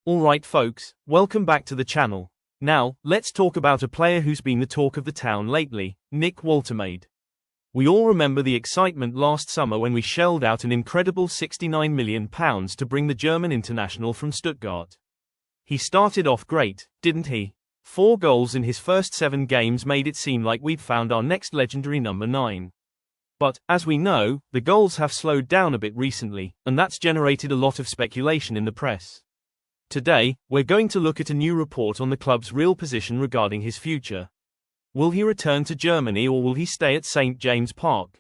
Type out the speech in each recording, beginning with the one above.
Alright folks, welcome back to the channel. Now, let's talk about a player who's been the talk of the town lately, Nick Woltemade. We all remember the excitement last summer when we shelled out an incredible £69 million to bring the German international from Stuttgart. He started off great, didn't he? 4 goals in his first 7 games made it seem like we'd found our next legendary number 9. But, as we know, the goals have slowed down a bit recently, and that's generated a lot of speculation in the press. Today, we're going to look at a new report on the club's real position regarding his future. Will he return to Germany or will he stay at St. James Park?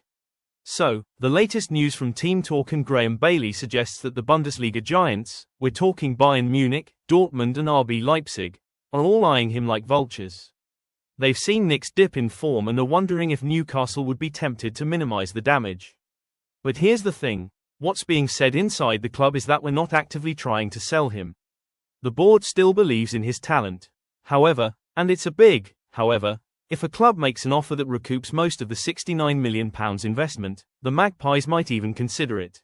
So, the latest news from Team Talk and Graham Bailey suggests that the Bundesliga giants, we're talking Bayern Munich, Dortmund and RB Leipzig, are all eyeing him like vultures. They've seen Nick's dip in form and are wondering if Newcastle would be tempted to minimize the damage. But here's the thing, what's being said inside the club is that we're not actively trying to sell him. The board still believes in his talent. However, and it's a big however, if a club makes an offer that recoups most of the £69 million investment, the Magpies might even consider it.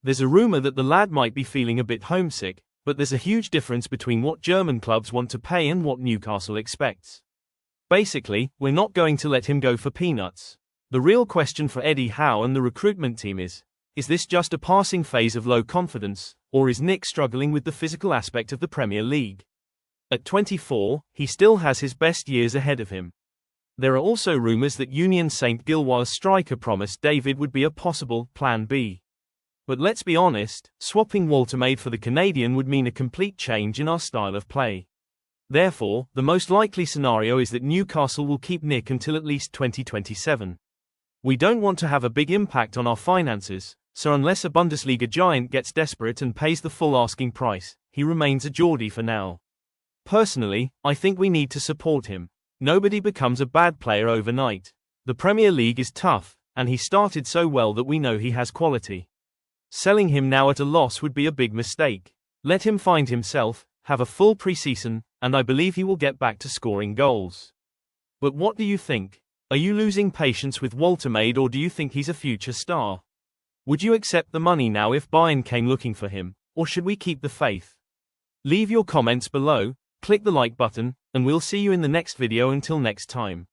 There's a rumour that the lad might be feeling a bit homesick, but there's a huge difference between what German clubs want to pay and what Newcastle expects. Basically, we're not going to let him go for peanuts. The real question for Eddie Howe and the recruitment team is this just a passing phase of low confidence, or is Nick struggling with the physical aspect of the Premier League? At 24, he still has his best years ahead of him. There are also rumours that Union Saint-Gilloise striker promised David would be a possible plan B. But let's be honest, swapping Woltemade for the Canadian would mean a complete change in our style of play. Therefore, the most likely scenario is that Newcastle will keep Nick until at least 2027. We don't want to have a big impact on our finances, so unless a Bundesliga giant gets desperate and pays the full asking price, he remains a Geordie for now. Personally, I think we need to support him. Nobody becomes a bad player overnight. The Premier League is tough, and he started so well that we know he has quality. Selling him now at a loss would be a big mistake. Let him find himself, have a full pre-season, and I believe he will get back to scoring goals. But what do you think? Are you losing patience with Woltemade or do you think he's a future star? Would you accept the money now if Bayern came looking for him, or should we keep the faith? Leave your comments below, click the like button, and we'll see you in the next video. Until next time.